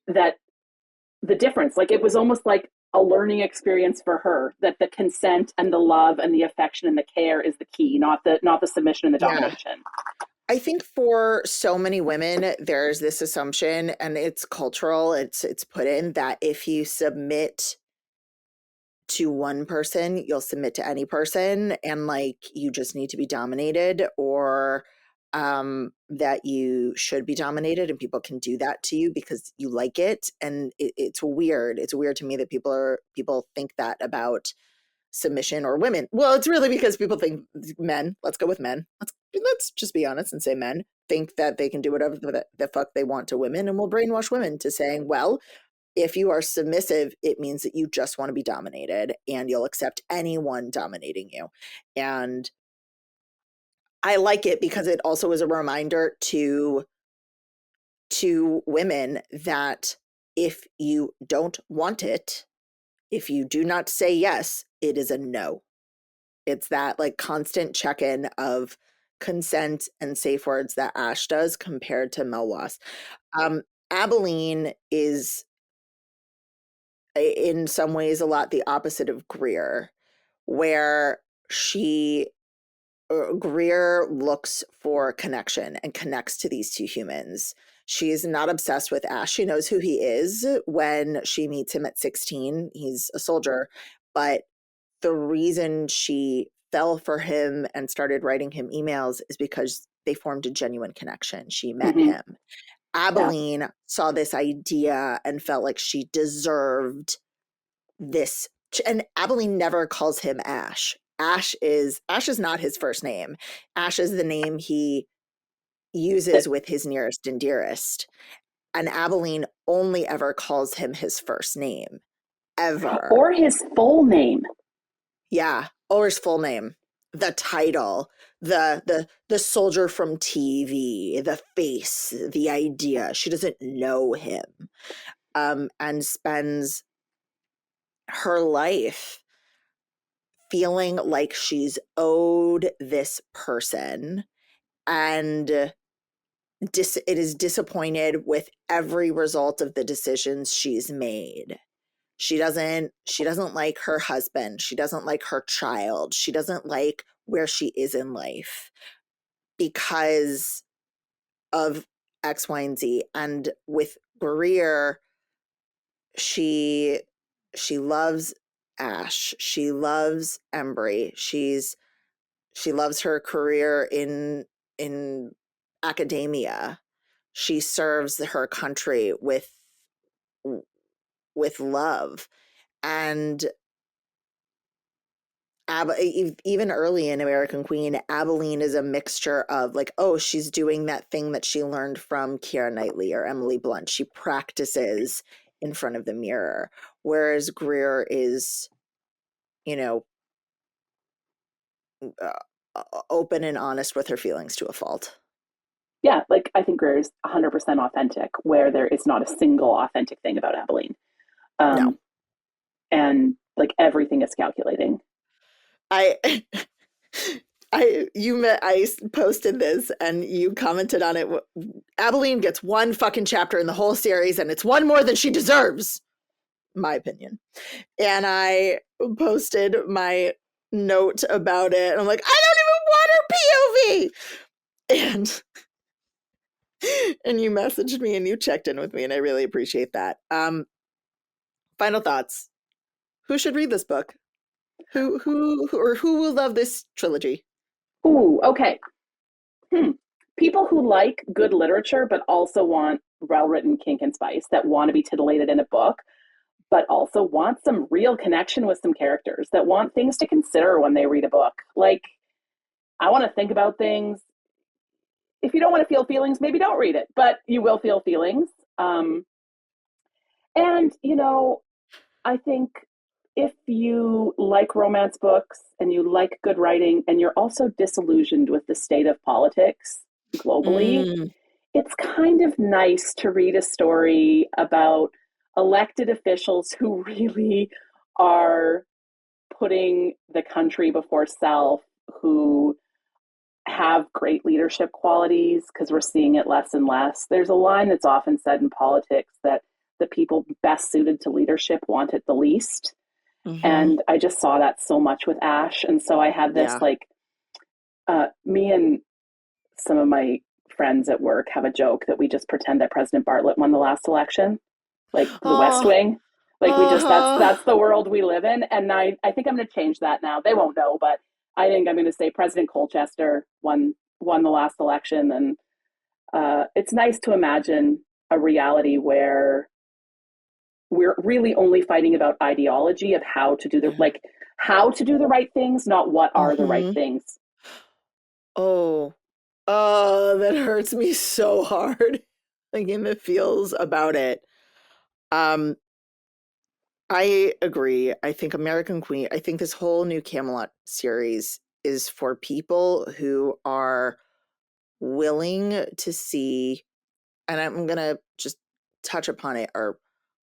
the difference, like it was almost like a learning experience for her, that the consent and the love and the affection and the care is the key, not the submission and the domination. I think for so many women, there's this assumption, and it's cultural, it's put in, that if you submit to one person, you'll submit to any person, and like you just need to be dominated, or that you should be dominated, and people can do that to you because you like it. And it's weird. It's weird to me that people think that about submission or women. Well, it's really because people think men, let's go with men. Let's just be honest and say men think that they can do whatever the fuck they want to women, and we'll brainwash women to saying, well, if you are submissive, it means that you just want to be dominated and you'll accept anyone dominating you. And I like it because it also is a reminder to women that if you don't want it, if you do not say yes, it is a no. It's that like constant check-in of consent and safe words that Ash does compared to Melwas. Abilene is in some ways a lot the opposite of Greer, where Greer looks for connection and connects to these two humans. She is not obsessed with Ash. She knows who he is when she meets him at 16. He's a soldier, but the reason she fell for him and started writing him emails is because they formed a genuine connection. She met Mhm. him. Abilene saw this idea and felt like she deserved this. And Abilene never calls him Ash. Ash is not his first name. Ash is the name he uses with his nearest and dearest. And Abilene only ever calls him his first name, ever. Or his full name. Yeah, or his full name, the title, the soldier from TV, the face, the idea. She doesn't know him, and spends her life feeling like she's owed this person, and it is disappointed with every result of the decisions she's made. She doesn't like her husband. She doesn't like her child. She doesn't like where she is in life because of X, Y, and Z. And with Greer, she loves Ash. She loves Embry. She loves her career in academia. She serves her country with love. And even early in American Queen, Abilene is a mixture of like, oh, she's doing that thing that she learned from Keira Knightley or Emily Blunt. She practices in front of the mirror, whereas Greer is, you know, open and honest with her feelings to a fault. Yeah, like I think Greer is 100% authentic, where there is not a single authentic thing about Abilene. No, And like everything is calculating. I I posted this and you commented on it. Abilene gets one fucking chapter in the whole series, and it's one more than she deserves, my opinion. And I posted my note about it. And I'm like, I don't even want her POV. And you messaged me and you checked in with me, and I really appreciate that. Final thoughts. Who should read this book? Who will love this trilogy? Ooh, okay. People who like good literature, but also want well-written kink and spice, that want to be titillated in a book, but also want some real connection with some characters, that want things to consider when they read a book. Like, I want to think about things. If you don't want to feel feelings, maybe don't read it, but you will feel feelings. And, I think if you like romance books and you like good writing and you're also disillusioned with the state of politics globally, it's kind of nice to read a story about elected officials who really are putting the country before self, who have great leadership qualities, because we're seeing it less and less. There's a line that's often said in politics that the people best suited to leadership want it the least. And I just saw that so much with Ash. And so I had this me and some of my friends at work have a joke that we just pretend that President Bartlett won the last election, like the West Wing. Like we just that's the world we live in. And I think I'm going to change that now. They won't know, but I think I'm going to say President Colchester won the last election. And it's nice to imagine a reality where we're really only fighting about ideology of how to do the right things, not what are the right things. Oh, that hurts me so hard. Thinking the feels about it. I agree. I think American Queen, I think this whole new Camelot series is for people who are willing to see, and I'm going to just touch upon it, are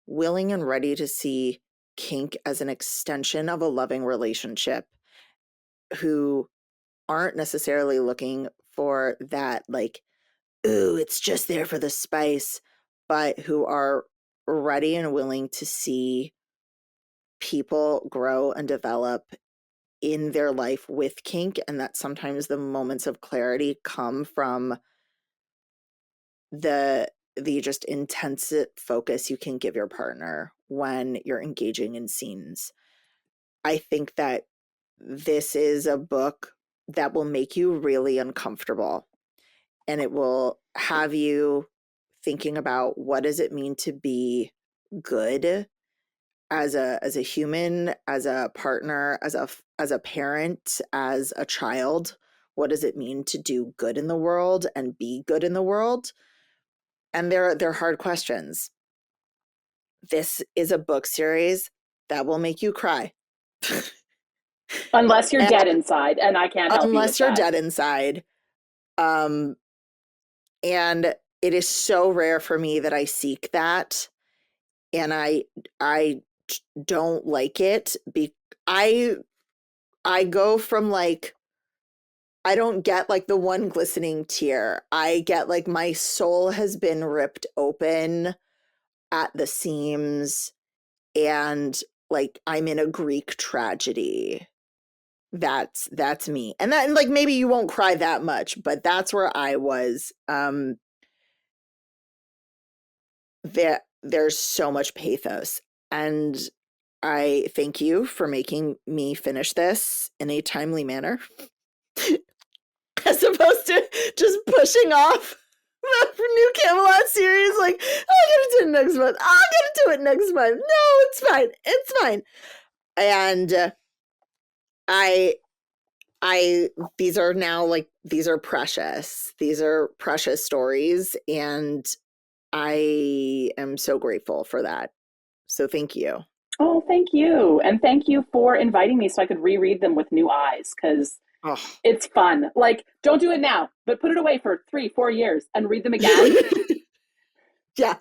willing and ready to see kink as an extension of a loving relationship who aren't necessarily looking for that, like, ooh, it's just there for the spice, but who are ready and willing to see people grow and develop in their life with kink, and that sometimes the moments of clarity come from the just intense focus you can give your partner when you're engaging in scenes. I think that this is a book that will make you really uncomfortable, and it will have you thinking about what does it mean to be good as a human, as a partner, as a parent, as a child. What does it mean to do good in the world and be good in the world? And they're hard questions. This is a book series that will make you cry. Unless you're And dead inside, and I can't help you with unless you're that. dead inside. And it is so rare for me that I seek that, and I don't like it. I go from like, I don't get like the one glistening tear. I get like my soul has been ripped open at the seams, and like I'm in a Greek tragedy. That's me. And that, like, maybe you won't cry that much, but that's where I was. There's so much pathos, and I thank you for making me finish this in a timely manner, as opposed to just pushing off the new Camelot series. Like, I'll get into it next month. I'll get into it next month. No, it's fine. It's fine. And I these are now like, these are precious. These are precious stories, and I am so grateful for that. So thank you. Oh, thank you. And thank you for inviting me so I could reread them with new eyes, because Oh. it's fun. Like, don't do it now, but put it away for 3-4 years and read them again. Yeah.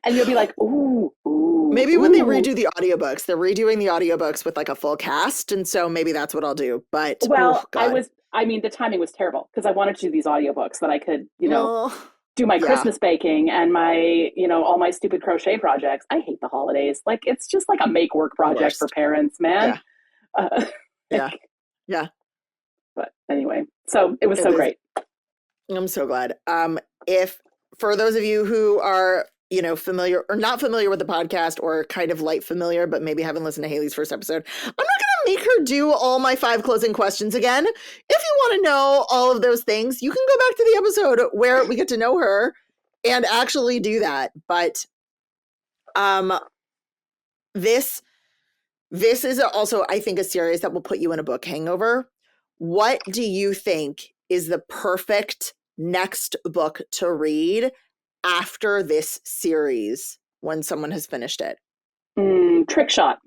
And you'll be like, ooh, ooh. Maybe when they ooh. redo the audiobooks, they're redoing the audiobooks with like a full cast. And so maybe that's what I'll do. But Well, oh, God. the timing was terrible because I wanted to do these audiobooks that I could, Oh, do my yeah. Christmas baking and my, all my stupid crochet projects. I hate the holidays. Like, it's just like a make work project for parents, man. Yeah. Yeah. Yeah. But anyway, so it was It so is. great. I'm so glad. If for those of you who are, familiar or not familiar with the podcast, or kind of light familiar, but maybe haven't listened to Haley's first episode, I'm not going to make her do all my 5 closing questions again. If you want to know all of those things, you can go back to the episode where we get to know her and actually do that. But this is also, I think, a series that will put you in a book hangover. What do you think is the perfect next book to read after this series when someone has finished it? Trick Shot.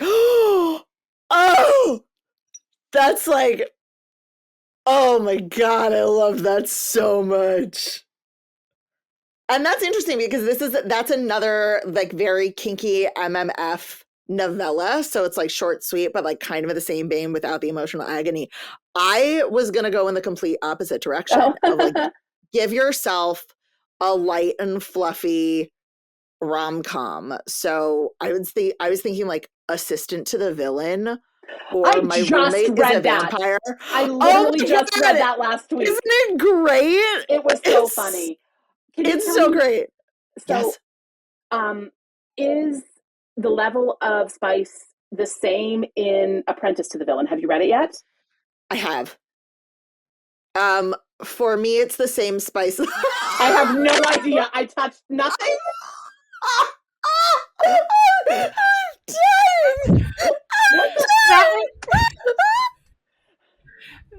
Oh, that's like, oh my God, I love that so much. And that's interesting because that's another like very kinky MMF novella. So it's like short, sweet, but like kind of in the same vein without the emotional agony. I was going to go in the complete opposite direction of like, give yourself a light and fluffy rom-com. So I was thinking like Assistant to the Villain, or My Roommate is a Vampire. I literally just read that last week. Isn't it great? It was so funny. It's so great. So, yes. Is the level of spice the same in Apprentice to the Villain? Have you read it yet? I have. For me, it's the same spice. I have no idea. I touched nothing. I'm dying.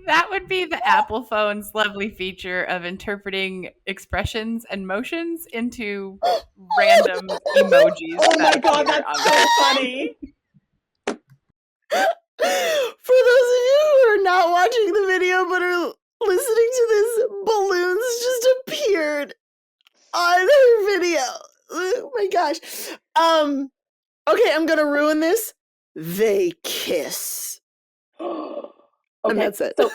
That would be the Apple phone's lovely feature of interpreting expressions and motions into random emojis. Oh my God, that's so funny. For those of you who are not watching the video but are listening to this, balloons just appeared on her video. Oh my gosh. Okay, I'm gonna ruin this. They kiss. And Okay, that's it. so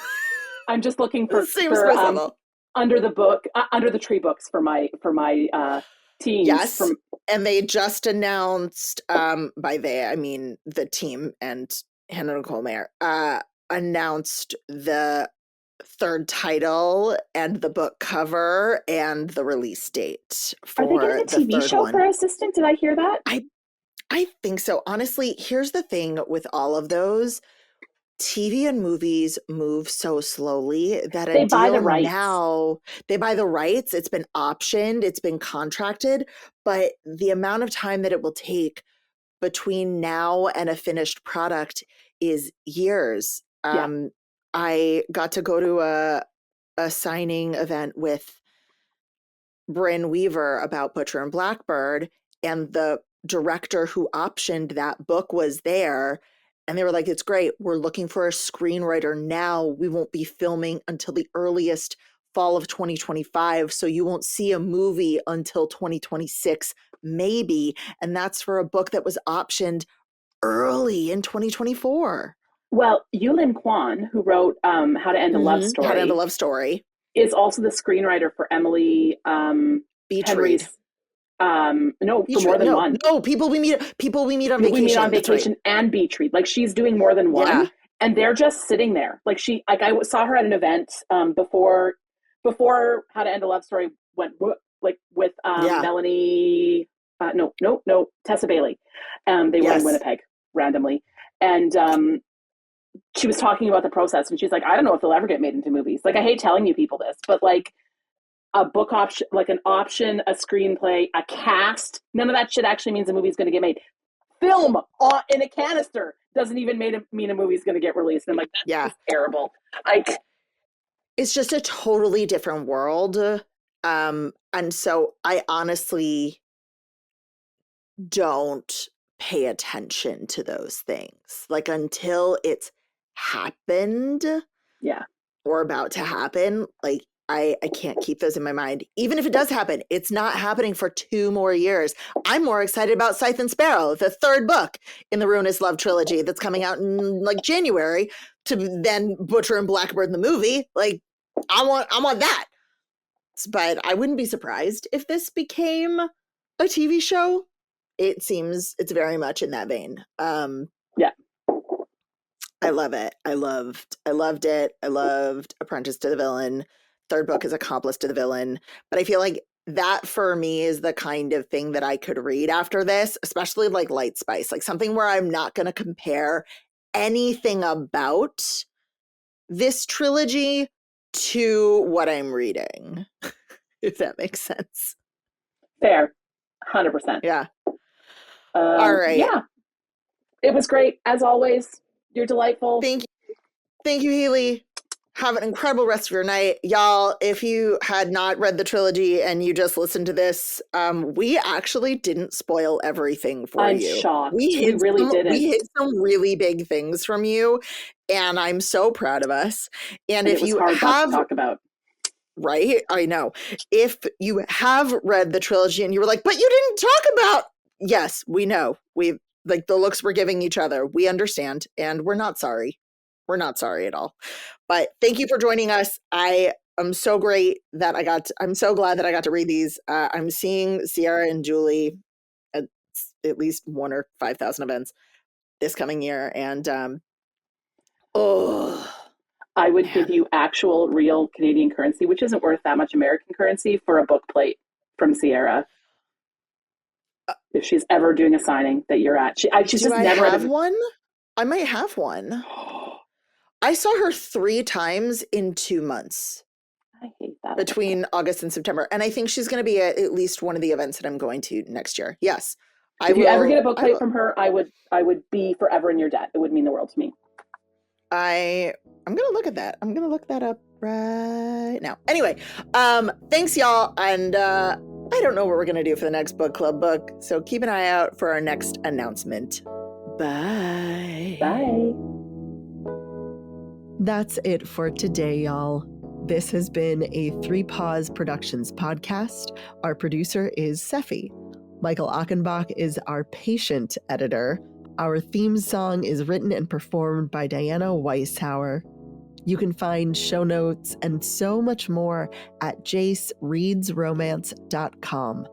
I'm just looking for Same spice level. under the tree books for my teams. Yes. And they just announced, by they, I mean the team and Hannah Nicole Mayer, announced the third title and the book cover and the release date for Are they getting a the TV third show one. for Assistant? Did I hear that? I think so. Honestly, here's the thing with all of those. TV and movies move so slowly that a They buy the deal rights. now, they buy the rights, it's been optioned, it's been contracted, but the amount of time that it will take between now and a finished product is years. Yeah. I got to go to a signing event with Bryn Weaver about Butcher and Blackbird, and the director who optioned that book was there. And they were like, it's great. We're looking for a screenwriter now. We won't be filming until the earliest fall of 2025. So you won't see a movie until 2026, maybe. And that's for a book that was optioned early in 2024. Well, Yulin Kwan, who wrote How to End a Love Story, How to End a Love Story, is also the screenwriter for Emily Beach-Read. No, for more than one. No, people we meet on vacation. We meet on vacation and Beach Read. Like, she's doing more than one, Yeah. and they're just sitting there. Like, I saw her at an event before How to End a Love Story went with Melanie. Tessa Bailey. They were in Winnipeg randomly, and she was talking about the process, and she's like, I don't know if they'll ever get made into movies. Like, I hate telling you people this, but like, a book option, like an option, a screenplay, a cast, none of that shit actually means a movie's going to get made. Film in a canister doesn't even mean a movie's going to get released. And I'm like, that's terrible. Like, it's just a totally different world. And so I honestly don't pay attention to those things. Like, until it's happened, or about to happen, like, I can't keep those in my mind. Even if it does happen, it's not happening for 2 more years. I'm more excited about Scythe and Sparrow, the third book in the Ruinous Love trilogy that's coming out in like January, to then Butcher and Blackbird the movie. Like, I want that. But I wouldn't be surprised if this became a TV show. It seems it's very much in that vein. I love it. I loved it. I loved Apprentice to the Villain. Third book is Accomplice to the Villain. But I feel like that for me is the kind of thing that I could read after this, especially like Light Spice, like something where I'm not going to compare anything about this trilogy to what I'm reading, if that makes sense. Fair. 100%. Yeah. All right. Yeah. It was great. As always, you're delightful. Thank you, Haley. Have an incredible rest of your night. Y'all, if you had not read the trilogy and you just listened to this, we actually didn't spoil everything for you. I'm shocked. We really didn't. We hid some really big things from you, and I'm so proud of us. And if you have to talk about. Right? I know. If you have read the trilogy and you were like, but you didn't talk about, yes, we know. We like the looks we're giving each other. We understand, and we're not sorry. We're not sorry at all. But thank you for joining us. I'm so glad that I got to read these. I'm seeing Sierra and Julie at least 1 or 5,000 events this coming year. And I would give you actual real Canadian currency, which isn't worth that much American currency, for a book plate from Sierra. If she's ever doing a signing that you're at. She's just never have one? I might have one. I saw her 3 times in 2 months. I hate that. Between August and September. And I think she's going to be at least one of the events that I'm going to next year. Yes. If you ever get a book plate from her, I would be forever in your debt. It would mean the world to me. I'm going to look at that. I'm going to look that up right now. Anyway, thanks y'all. And I don't know what we're going to do for the next book club book. So keep an eye out for our next announcement. Bye. Bye. That's it for today, y'all. This has been a 3 Paws Productions podcast. Our producer is Sephi. Michael Achenbach is our patient editor. Our theme song is written and performed by Diana Weishauer. You can find show notes and so much more at jacereadsromance.com.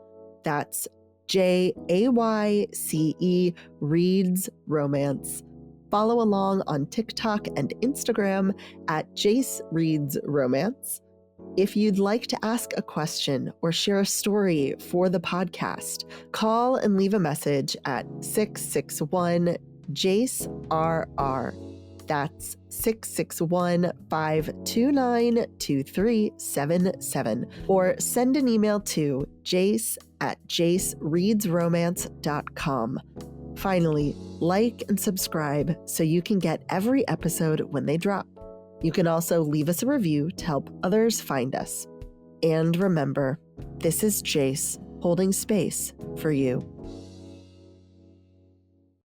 That's JAYCE Reads Romance. Follow along on TikTok and Instagram at Jace Reads Romance. If you'd like to ask a question or share a story for the podcast, call and leave a message at 661-JACE-RR. That's 661-529-2377. Or send an email to jace@jacereadsromance.com. Finally, like and subscribe so you can get every episode when they drop. You can also leave us a review to help others find us. And remember, this is Jace holding space for you.